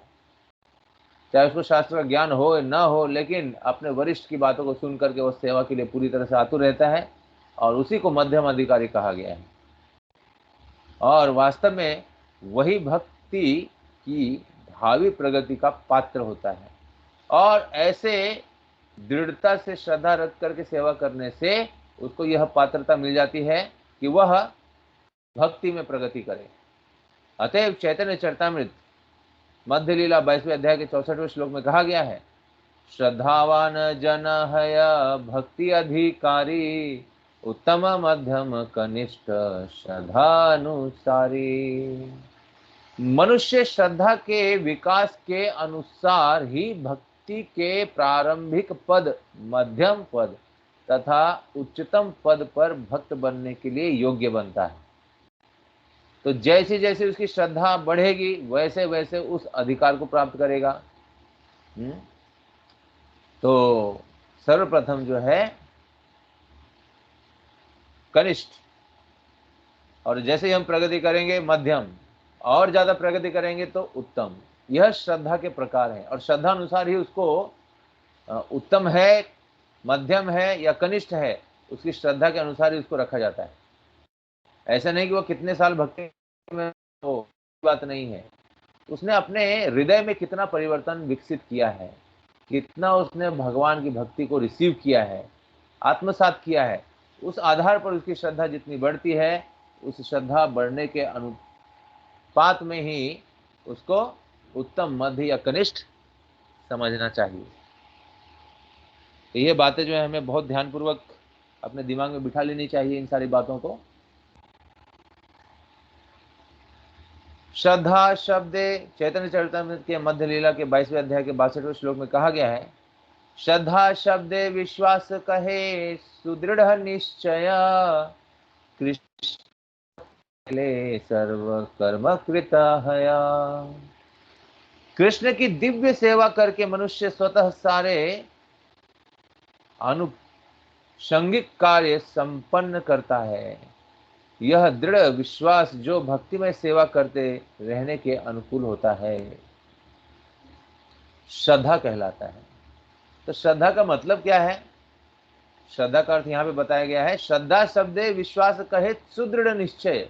चाहे उसको शास्त्र का ज्ञान हो न हो, लेकिन अपने वरिष्ठ की बातों को सुन करके वह सेवा के लिए पूरी तरह से आतुर रहता है, और उसी को मध्यम अधिकारी कहा गया है। और वास्तव में वही भक्ति की भावी प्रगति का पात्र होता है, और ऐसे दृढ़ता से श्रद्धा रख करके सेवा करने से उसको यह पात्रता मिल जाती है कि वह भक्ति में प्रगति करे। अतएव चैतन्य चरितामृत मध्य लीला 22वें अध्याय के 64वें श्लोक में कहा गया है, श्रद्धावान जन है भक्ति अधिकारी, उत्तम मध्यम कनिष्ठ श्रद्धानुसारी। मनुष्य श्रद्धा के विकास के अनुसार ही भक्ति के प्रारंभिक पद, मध्यम पद तथा उच्चतम पद पर भक्त बनने के लिए योग्य बनता है। तो जैसे जैसे उसकी श्रद्धा बढ़ेगी, वैसे वैसे उस अधिकार को प्राप्त करेगा। तो सर्वप्रथम जो है कनिष्ठ और जैसे ही हम प्रगति करेंगे मध्यम, और ज्यादा प्रगति करेंगे तो उत्तम। यह श्रद्धा के प्रकार है, और श्रद्धा अनुसार ही उसको उत्तम है, मध्यम है या कनिष्ठ है, उसकी श्रद्धा के अनुसार ही उसको रखा जाता है। ऐसा नहीं कि वो कितने साल भक्ति में हो, बात नहीं है। उसने अपने हृदय में कितना परिवर्तन विकसित किया है, कितना उसने भगवान की भक्ति को रिसीव किया है, आत्मसात किया है, उस आधार पर उसकी श्रद्धा जितनी बढ़ती है, उस श्रद्धा बढ़ने के अनुपात में ही उसको उत्तम, मध्य या कनिष्ठ समझना चाहिए। तो ये बातें जो है हमें बहुत ध्यानपूर्वक अपने दिमाग में बिठा लेनी चाहिए, इन सारी बातों को। श्रद्धा शब्द चैतन्य चरितामृत के मध्य लीला के 22वें अध्याय के 62वें श्लोक में कहा गया है, श्रद्धा शब्द विश्वास कहे सुदृढ़ निश्चय, कृष्ण सर्व कर्म कृता हया। कृष्ण की दिव्य सेवा करके मनुष्य स्वतः सारे अनुषंगिक कार्य संपन्न करता है। यह दृढ़ विश्वास जो भक्तिमय सेवा करते रहने के अनुकूल होता है, श्रद्धा कहलाता है। तो श्रद्धा का मतलब क्या है? श्रद्धा का अर्थ यहां पे बताया गया है, श्रद्धा शब्दे विश्वास कहे सुदृढ़ निश्चय,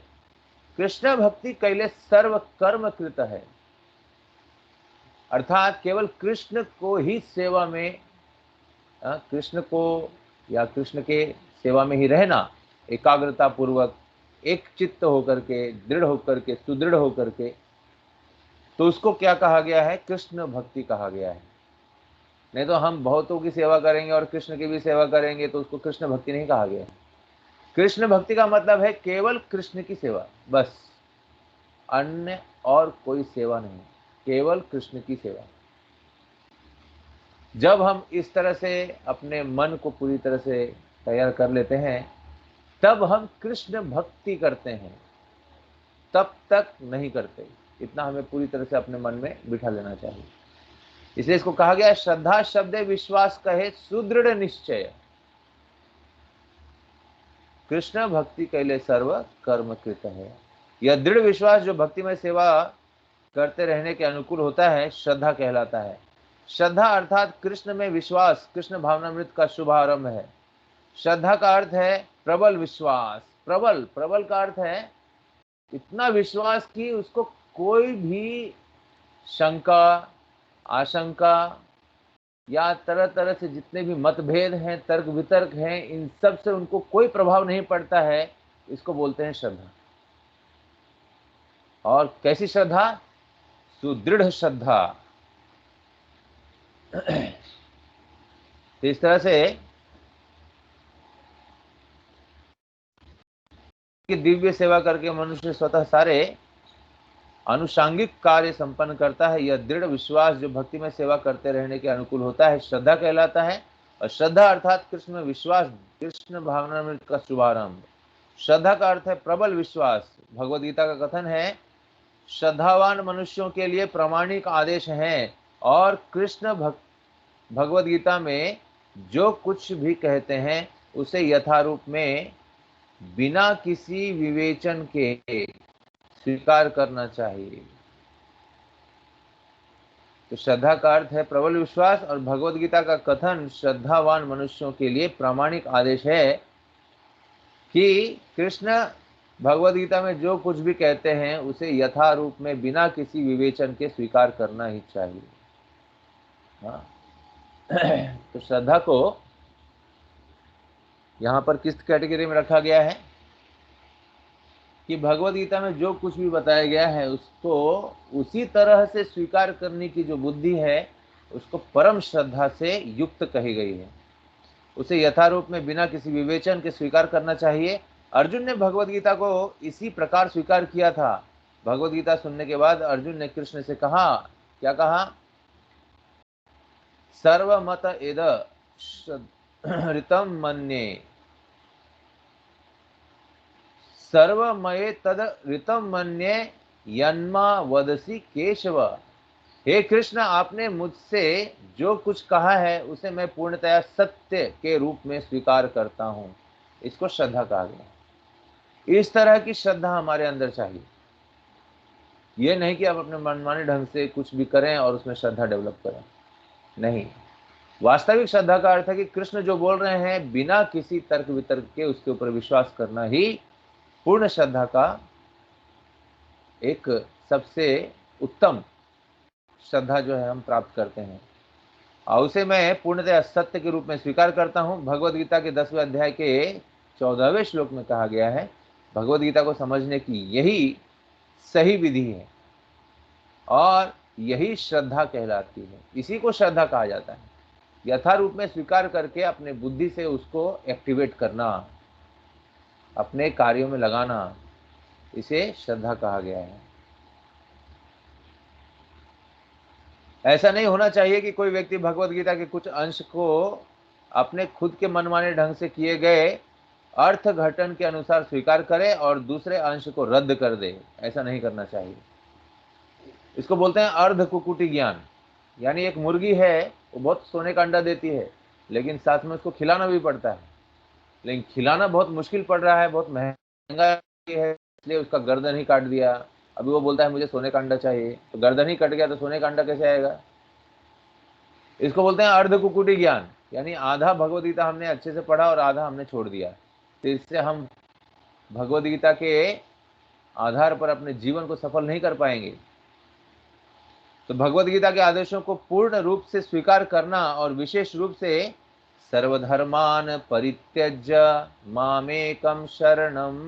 कृष्ण भक्ति कैले सर्व कर्म कृत है। अर्थात केवल कृष्ण को ही सेवा में, कृष्ण को या कृष्ण के सेवा में ही रहना, एकाग्रता पूर्वक एक चित्त होकर के, दृढ़ होकर के, सुदृढ़ होकर के, तो उसको क्या कहा गया है? कृष्ण भक्ति कहा गया है। नहीं तो हम बहुतों की सेवा करेंगे और कृष्ण की भी सेवा करेंगे तो उसको कृष्ण भक्ति नहीं कहा गया है। कृष्ण भक्ति का मतलब है केवल कृष्ण की सेवा, बस, अन्य और कोई सेवा नहीं, केवल कृष्ण की सेवा। जब हम इस तरह से अपने मन को पूरी तरह से तैयार कर लेते हैं, तब हम कृष्ण भक्ति करते हैं, तब तक नहीं करते। इतना हमें पूरी तरह से अपने मन में बिठा लेना चाहिए। इसलिए इसको कहा गया श्रद्धा शब्द विश्वास कहे सुदृढ़ निश्चय, कृष्ण भक्ति कैले सर्व कर्म कृत है। यह दृढ़ विश्वास जो भक्तिमय सेवा करते रहने के अनुकूल होता है, श्रद्धा कहलाता है। श्रद्धा अर्थात कृष्ण में विश्वास, कृष्ण भावनामृत का शुभारंभ है। श्रद्धा का अर्थ है प्रबल विश्वास। प्रबल, प्रबल का अर्थ है इतना विश्वास कि उसको कोई भी शंका, आशंका या तरह तरह से जितने भी मतभेद हैं, तर्क वितर्क हैं, इन सब से उनको कोई प्रभाव नहीं पड़ता है। इसको बोलते हैं श्रद्धा। और कैसी श्रद्धा? सुदृढ़ श्रद्धा। तो इस तरह से कि दिव्य सेवा करके मनुष्य स्वतः सारे अनुषांगिक कार्य संपन्न करता है। यह दृढ़ विश्वास जो भक्ति में सेवा करते रहने के अनुकूल होता है, श्रद्धा कहलाता है। और श्रद्धा अर्थात कृष्ण में विश्वास, कृष्ण भावनामृत का शुभारंभ। श्रद्धा का अर्थ है प्रबल विश्वास। भगवद गीता का कथन है, श्रद्धावान मनुष्यों के लिए प्रामाणिक आदेश है, और कृष्ण भगवद गीता में जो कुछ भी कहते हैं उसे यथारूप में बिना किसी विवेचन के स्वीकार करना चाहिए। तो श्रद्धा का अर्थ है प्रबल विश्वास, और भगवद गीता का कथन श्रद्धावान मनुष्यों के लिए प्रामाणिक आदेश है कि कृष्ण भगवद गीता में जो कुछ भी कहते हैं उसे यथारूप में बिना किसी विवेचन के स्वीकार करना ही चाहिए। हाँ। तो श्रद्धा को यहां पर किस कैटेगरी में रखा गया है कि भगवद गीता में जो कुछ भी बताया गया है उसको उसी तरह से स्वीकार करने की जो बुद्धि है, उसको परम श्रद्धा से युक्त कही गई है। उसे यथारूप में बिना किसी विवेचन के स्वीकार करना चाहिए। अर्जुन ने भगवद गीता को इसी प्रकार स्वीकार किया था। भगवद गीता सुनने के बाद अर्जुन ने कृष्ण से कहा, क्या कहा? सर्वमत इद ऋतम मन्ये, सर्वमये तद ऋतम मन्ये यन्मा वदसी केशव। हे कृष्ण, आपने मुझसे जो कुछ कहा है उसे मैं पूर्णतया सत्य के रूप में स्वीकार करता हूं। इसको श्रद्धा कहा गया। इस तरह की श्रद्धा हमारे अंदर चाहिए। ये नहीं कि आप अपने मनमाने ढंग से कुछ भी करें और उसमें श्रद्धा डेवलप करें, नहीं। वास्तविक श्रद्धा का अर्थ है कि कृष्ण जो बोल रहे हैं बिना किसी तर्क वितर्क के उसके ऊपर विश्वास करना ही पूर्ण श्रद्धा का एक सबसे उत्तम श्रद्धा जो है हम प्राप्त करते हैं, और उसे मैं पूर्णतः सत्य के रूप में स्वीकार करता हूं। भगवद गीता के 10वें अध्याय के 14वें श्लोक में कहा गया है, भगवद गीता को समझने की यही सही विधि है और यही श्रद्धा कहलाती है। इसी को श्रद्धा कहा जाता है, यथारूप में स्वीकार करके अपने बुद्धि से उसको एक्टिवेट करना, अपने कार्यों में लगाना, इसे श्रद्धा कहा गया है। ऐसा नहीं होना चाहिए कि कोई व्यक्ति भगवद गीता के कुछ अंश को अपने खुद के मनमाने ढंग से किए गए अर्थ घटन के अनुसार स्वीकार करे और दूसरे अंश को रद्द कर दे। ऐसा नहीं करना चाहिए। इसको बोलते हैं अर्ध कुकुटी ज्ञान। यानी एक मुर्गी है, वो बहुत सोने का अंडा देती है, लेकिन साथ में उसको खिलाना भी पड़ता है, लेकिन खिलाना बहुत मुश्किल पड़ रहा है, बहुत महंगा है, इसलिए उसका गर्दन ही काट दिया। अभी वो बोलता है मुझे सोने का अंडा चाहिए, तो गर्दन ही कट गया तो सोने का अंडा कैसे आएगा? इसको बोलते हैं अर्ध कुकुटी ज्ञान। यानी आधा भगवद गीता हमने अच्छे से पढ़ा और आधा हमने छोड़ दिया, तो इससे हम भगवद गीता के आधार पर अपने जीवन को सफल नहीं कर पाएंगे। तो भगवद गीता के आदेशों को पूर्ण रूप से स्वीकार करना और विशेष रूप से सर्वधर्मान परित्यज्य मामेकम शरणम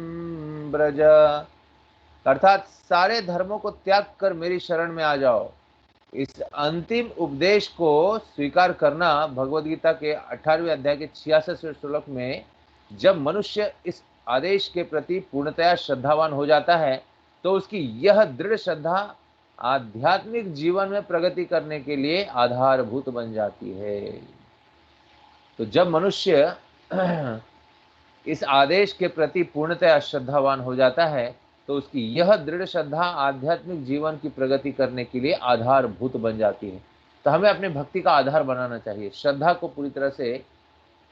ब्रज, अर्थात सारे धर्मों को त्याग कर मेरी शरण में आ जाओ, इस अंतिम उपदेश को स्वीकार करना भगवद गीता के 18वें अध्याय के 66वें श्लोक में जब मनुष्य इस आदेश के प्रति पूर्णतया श्रद्धावान हो जाता है तो उसकी यह दृढ़ श्रद्धा आध्यात्मिक जीवन में प्रगति करने के लिए आधारभूत बन जाती है। तो जब मनुष्य इस आदेश के प्रति पूर्णतया श्रद्धावान हो जाता है तो उसकी यह दृढ़ श्रद्धा आध्यात्मिक जीवन की प्रगति करने के लिए आधारभूत बन जाती है। तो हमें अपने भक्ति का आधार बनाना चाहिए, श्रद्धा को पूरी तरह से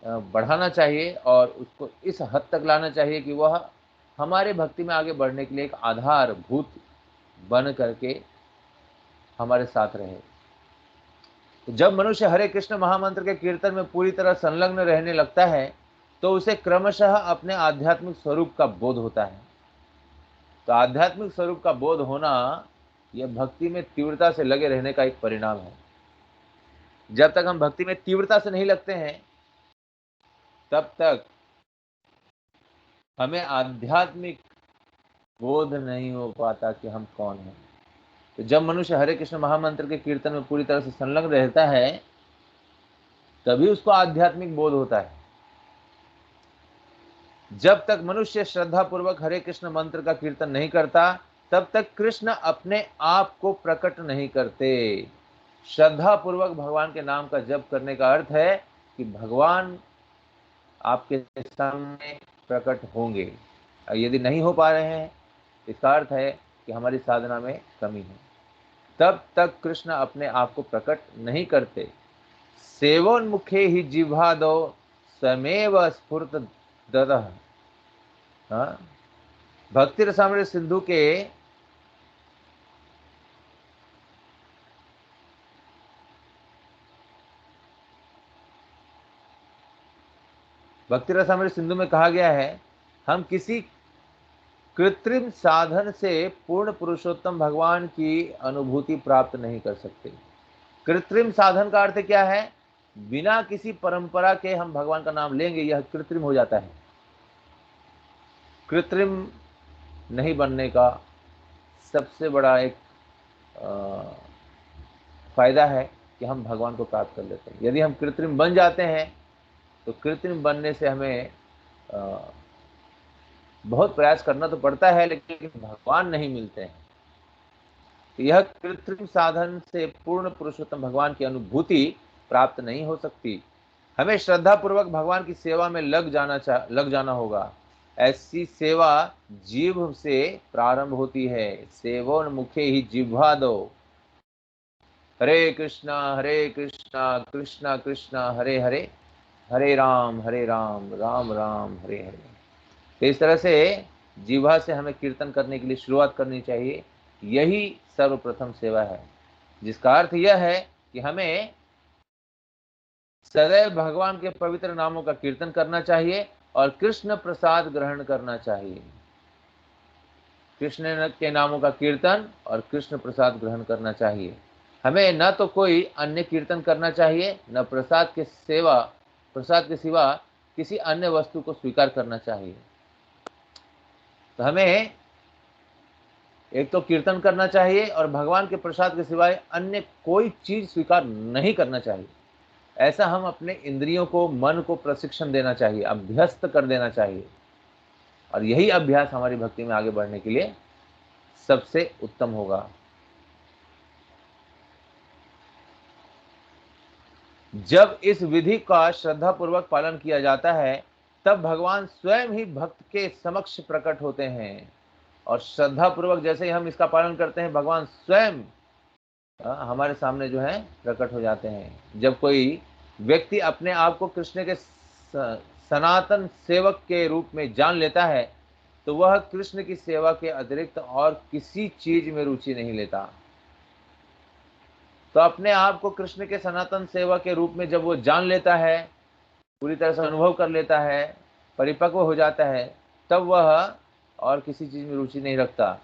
बढ़ाना चाहिए और उसको इस हद तक लाना चाहिए कि वह हमारे भक्ति में आगे बढ़ने के लिए एक आधारभूत बन करके हमारे साथ रहे। तो जब मनुष्य हरे कृष्ण महामंत्र के कीर्तन में पूरी तरह संलग्न रहने लगता है तो उसे क्रमशः अपने आध्यात्मिक स्वरूप का बोध होता है। तो आध्यात्मिक स्वरूप का बोध होना यह भक्ति में तीव्रता से लगे रहने का एक परिणाम है। जब तक हम भक्ति में तीव्रता से नहीं लगते हैं तब तक हमें आध्यात्मिक बोध नहीं हो पाता कि हम कौन हैं। तो जब मनुष्य हरे कृष्ण महामंत्र के कीर्तन में पूरी तरह से संलग्न रहता है तभी उसको आध्यात्मिक बोध होता है। जब तक मनुष्य श्रद्धा पूर्वक हरे कृष्ण मंत्र का कीर्तन नहीं करता तब तक कृष्ण अपने आप को प्रकट नहीं करते। श्रद्धा पूर्वक भगवान के नाम का जप करने का अर्थ है कि भगवान आपके सामने प्रकट होंगे, यदि नहीं हो पा रहे हैं इसका अर्थ है कि हमारी साधना में कमी है। तब तक कृष्ण अपने आप को प्रकट नहीं करते। सेवोन्मुखे ही जिह्वादो स्वमेव स्फुरत ददः। भक्ति रसामृत सिंधु के भक्ति रसामृत सिंधु में कहा गया है हम किसी कृत्रिम साधन से पूर्ण पुरुषोत्तम भगवान की अनुभूति प्राप्त नहीं कर सकते। कृत्रिम साधन का अर्थ क्या है? बिना किसी परंपरा के हम भगवान का नाम लेंगे, यह कृत्रिम हो जाता है। कृत्रिम नहीं बनने का सबसे बड़ा एक फायदा है कि हम भगवान को प्राप्त कर लेते हैं। यदि हम कृत्रिम बन जाते हैं तो कृत्रिम बनने से हमें बहुत प्रयास करना तो पड़ता है लेकिन भगवान नहीं मिलते हैं। तो यह कृत्रिम साधन से पूर्ण पुरुषोत्तम भगवान की अनुभूति प्राप्त नहीं हो सकती। हमें श्रद्धा पूर्वक भगवान की सेवा में लग जाना होगा। ऐसी सेवा जीव से प्रारंभ होती है। सेवोन्मुखे ही जिह्वा दो। हरे कृष्णा कृष्णा कृष्णा हरे हरे, हरे राम राम राम हरे हरे। तो इस तरह से जीवा से हमें कीर्तन करने के लिए शुरुआत करनी चाहिए। यही सर्वप्रथम सेवा है, जिसका अर्थ यह है कि हमें सदैव भगवान के पवित्र नामों का कीर्तन करना चाहिए और कृष्ण प्रसाद ग्रहण करना चाहिए। कृष्ण के नामों का कीर्तन और कृष्ण प्रसाद ग्रहण करना चाहिए। हमें न तो कोई अन्य कीर्तन करना चाहिए, न प्रसाद के सिवा किसी अन्य वस्तु को स्वीकार करना चाहिए। तो हमें एक तो कीर्तन करना चाहिए और भगवान के प्रसाद के सिवाय अन्य कोई चीज स्वीकार नहीं करना चाहिए। ऐसा हम अपने इंद्रियों को, मन को प्रशिक्षण देना चाहिए, अभ्यस्त कर देना चाहिए। और यही अभ्यास हमारी भक्ति में आगे बढ़ने के लिए सबसे उत्तम होगा। जब इस विधि का श्रद्धापूर्वक पालन किया जाता है, तब भगवान स्वयं ही भक्त के समक्ष प्रकट होते हैं। और श्रद्धापूर्वक जैसे ही हम इसका पालन करते हैं, भगवान स्वयं हमारे सामने जो है प्रकट हो जाते हैं। जब कोई व्यक्ति अपने आप को कृष्ण के सनातन सेवक के रूप में जान लेता है, तो वह कृष्ण की सेवा के अतिरिक्त और किसी चीज में रुचि नहीं लेता। तो अपने आप को कृष्ण के सनातन सेवा के रूप में जब वो जान लेता है, पूरी तरह से अनुभव कर लेता है, परिपक्व हो जाता है, तब वह और किसी चीज में रुचि नहीं रखता।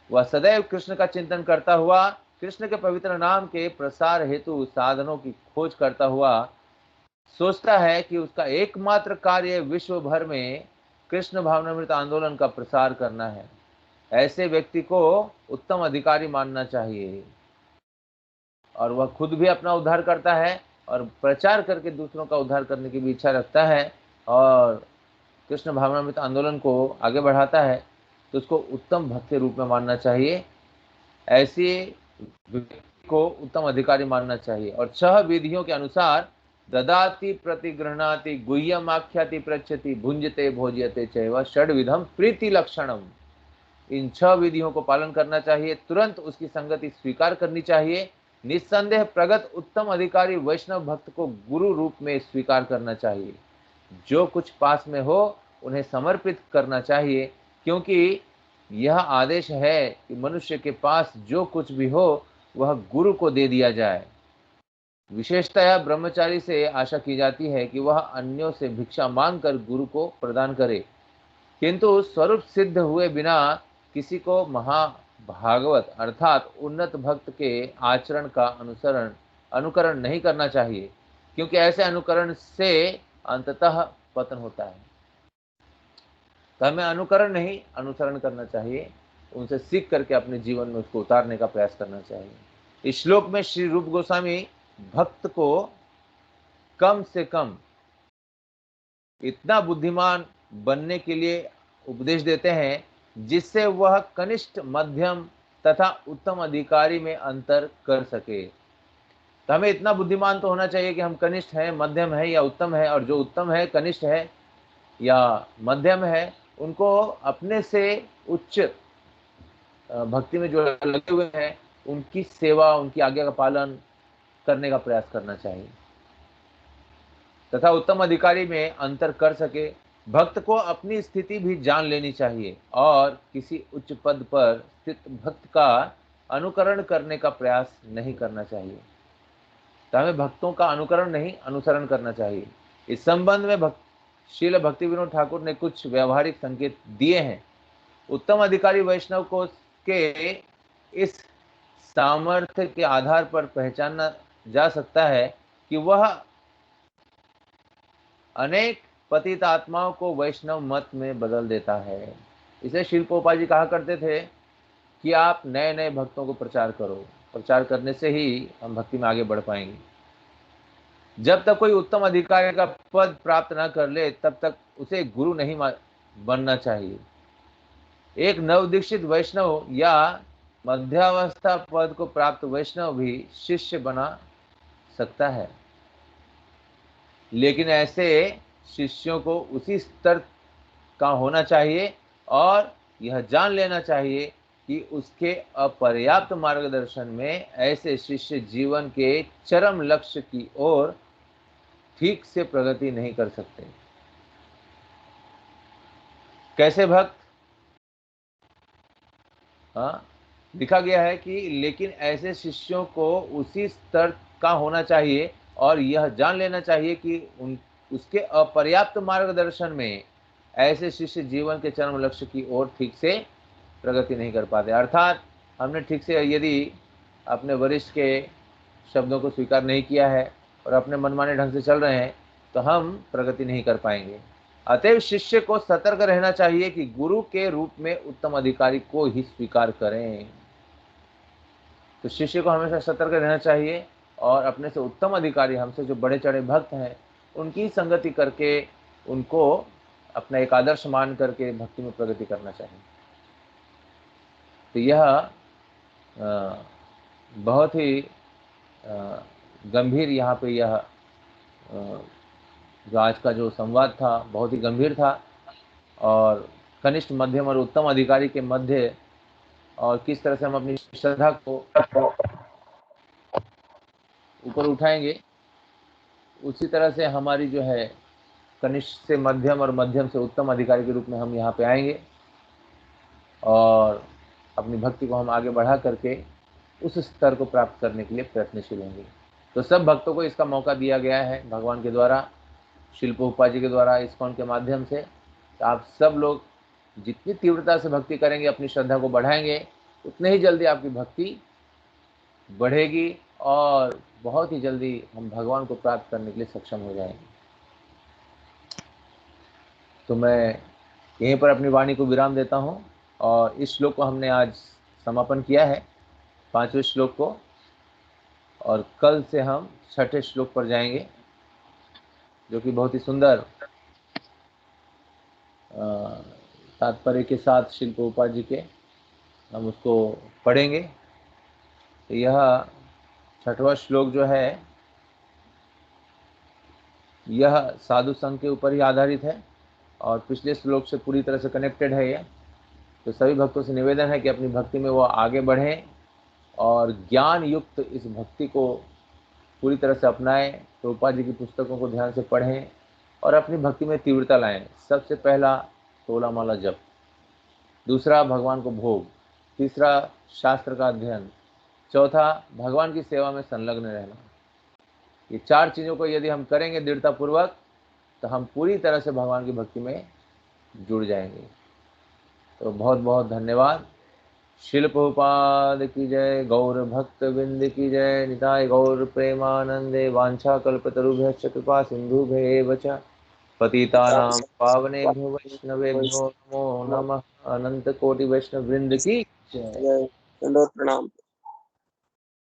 वह सदैव कृष्ण का चिंतन करता हुआ, कृष्ण के पवित्र नाम के प्रसार हेतु साधनों की खोज करता हुआ सोचता है कि उसका एकमात्र कार्य विश्व भर में कृष्ण भावनामृत आंदोलन का प्रसार करना है। ऐसे व्यक्ति को उत्तम अधिकारी मानना चाहिए और वह खुद भी अपना उद्धार करता है और प्रचार करके दूसरों का उद्धार करने की भी इच्छा रखता है और कृष्ण भावनामृत आंदोलन को आगे बढ़ाता है, तो उसको उत्तम भक्त के रूप में मानना चाहिए। ऐसे व्यक्ति को उत्तम अधिकारी मानना चाहिए। और 6 विधियों के अनुसार ददाति प्रतिगृह्णाति गुह्यम आख्याति पृच्छति भुंजते भोज्यते चैव षड्विधम प्रीति लक्षणम। इन 6 विधियों को पालन करना चाहिए, तुरंत उसकी संगति स्वीकार करनी चाहिए, निस्संदेह प्रगत उत्तम अधिकारी वैष्णव भक्त को गुरु रूप में स्वीकार करना चाहिए। जो कुछ पास में हो उन्हें समर्पित करना चाहिए, क्योंकि यह आदेश है कि मनुष्य के पास जो कुछ भी हो वह गुरु को दे दिया जाए। विशेषतया ब्रह्मचारी से आशा की जाती है कि वह अन्यों से भिक्षा मांगकर गुरु को प्रदान करे, किंतु स्वरूप सिद्ध हुए बिना किसी को महाभागवत अर्थात उन्नत भक्त के आचरण का अनुकरण नहीं करना चाहिए, क्योंकि ऐसे अनुकरण से अंततः पतन होता है। तो हमें अनुकरण नहीं, अनुसरण करना चाहिए, उनसे सीख करके अपने जीवन में उसको उतारने का प्रयास करना चाहिए। इस श्लोक में श्री रूप गोस्वामी भक्त को कम से कम इतना बुद्धिमान बनने के लिए उपदेश देते हैं जिससे वह कनिष्ठ, मध्यम तथा उत्तम अधिकारी में अंतर कर सके। तो हमें इतना बुद्धिमान तो होना चाहिए कि हम कनिष्ठ हैं, मध्यम है या उत्तम है, और जो उत्तम है, कनिष्ठ है या मध्यम है, उनको अपने से उच्च भक्ति में जो लगे हुए हैं उनकी सेवा, उनकी आज्ञा का पालन करने का प्रयास करना चाहिए तथा उत्तम अधिकारी में अंतर कर सके। भक्त को अपनी स्थिति भी जान लेनी चाहिए और किसी उच्च पद पर स्थित भक्त का अनुकरण करने का प्रयास नहीं करना चाहिए। तो हमें भक्तों का अनुकरण नहीं, अनुसरण करना चाहिए। इस संबंध में श्रील भक्ति विनोद ठाकुर ने कुछ व्यवहारिक संकेत दिए हैं। उत्तम अधिकारी वैष्णव को के इस सामर्थ्य के आधार पर पहचाना जा सकता है कि वह अनेक पतित आत्माओं को वैष्णव मत में बदल देता है। इसे शिल पोपा जी कहा करते थे कि आप नए नए भक्तों को प्रचार करो, प्रचार करने से ही हम भक्ति में आगे बढ़ पाएंगे। जब तक कोई उत्तम अधिकारी का पद प्राप्त न कर ले तब तक उसे गुरु नहीं बनना चाहिए। एक नवदीक्षित वैष्णव या मध्यावस्था पद को प्राप्त वैष्णव भी शिष्य बना सकता है, लेकिन ऐसे शिष्यों को उसी स्तर का होना चाहिए और यह जान लेना चाहिए कि उसके अपर्याप्त मार्गदर्शन में ऐसे शिष्य जीवन के चरम लक्ष्य की ओर ठीक से प्रगति नहीं कर सकते। कैसे भक्त? हाँ, लिखा गया है कि लेकिन ऐसे शिष्यों को उसी स्तर का होना चाहिए और यह जान लेना चाहिए कि उसके अपर्याप्त मार्गदर्शन में ऐसे शिष्य जीवन के चरम लक्ष्य की ओर ठीक से प्रगति नहीं कर पाते। अर्थात हमने ठीक से यदि अपने वरिष्ठ के शब्दों को स्वीकार नहीं किया है और अपने मनमाने ढंग से चल रहे हैं तो हम प्रगति नहीं कर पाएंगे। अतएव शिष्य को सतर्क रहना चाहिए कि गुरु के रूप में उत्तम अधिकारी को ही स्वीकार करें। तो शिष्य को हमेशा सतर्क रहना चाहिए और अपने से उत्तम अधिकारी, हमसे जो बड़े चढ़े भक्त हैं, उनकी संगति करके उनको अपना एक आदर्श मान करके भक्ति में प्रगति करना चाहिए। तो यह बहुत ही गंभीर, यहाँ पे यह जो आज का जो संवाद था बहुत ही गंभीर था, और कनिष्ठ, मध्यम और उत्तम अधिकारी के मध्य और किस तरह से हम अपनी श्रद्धा को ऊपर उठाएंगे, उसी तरह से हमारी जो है कनिष्ठ से मध्यम और मध्यम से उत्तम अधिकारी के रूप में हम यहाँ पे आएंगे और अपनी भक्ति को हम आगे बढ़ा करके उस स्तर को प्राप्त करने के लिए प्रयत्नशील होंगे। तो सब भक्तों को इसका मौका दिया गया है भगवान के द्वारा, शिल प्रभुपाद जी के द्वारा, इस्कॉन के माध्यम से। तो आप सब लोग जितनी तीव्रता से भक्ति करेंगे, अपनी श्रद्धा को बढ़ाएंगे, उतने ही जल्दी आपकी भक्ति बढ़ेगी और बहुत ही जल्दी हम भगवान को प्राप्त करने के लिए सक्षम हो जाएंगे। तो मैं यहीं पर अपनी वाणी को विराम देता हूँ और इस श्लोक को हमने आज समापन किया है, 5वें श्लोक को, और कल से हम 6ठे श्लोक पर जाएंगे जो कि बहुत ही सुंदर तात्पर्य के साथ शिल प्रभुपाद जी के हम उसको पढ़ेंगे। तो यह 6वां श्लोक जो है यह साधु संघ के ऊपर ही आधारित है और पिछले श्लोक से पूरी तरह से कनेक्टेड है यह। तो सभी भक्तों से निवेदन है कि अपनी भक्ति में वो आगे बढ़ें और ज्ञान युक्त इस भक्ति को पूरी तरह से अपनाएं, प्रभुपाद जी की पुस्तकों को ध्यान से पढ़ें और अपनी भक्ति में तीव्रता लाएं। सबसे पहला 16 माला जप, दूसरा भगवान को भोग, तीसरा शास्त्र का अध्ययन, चौथा भगवान की सेवा में संलग्न रहना। ये 4 चीज़ों को यदि हम करेंगे दृढ़तापूर्वक तो हम पूरी तरह से भगवान की भक्ति में जुड़ जाएंगे। तो बहुत बहुत धन्यवाद। शिल प्रभुपाद की जय, गौर भक्त बिंद की जय, निताय गौर प्रेमानंदे, वांछा कल्पतरुभ्यश्च कृपा सिंधुभ्येव च पतितानां पावनेभ्यो वैष्णवेभ्यो नमो नमः। अनंत कोटि वैष्णव वृंद की जय। दंडवत प्रणाम।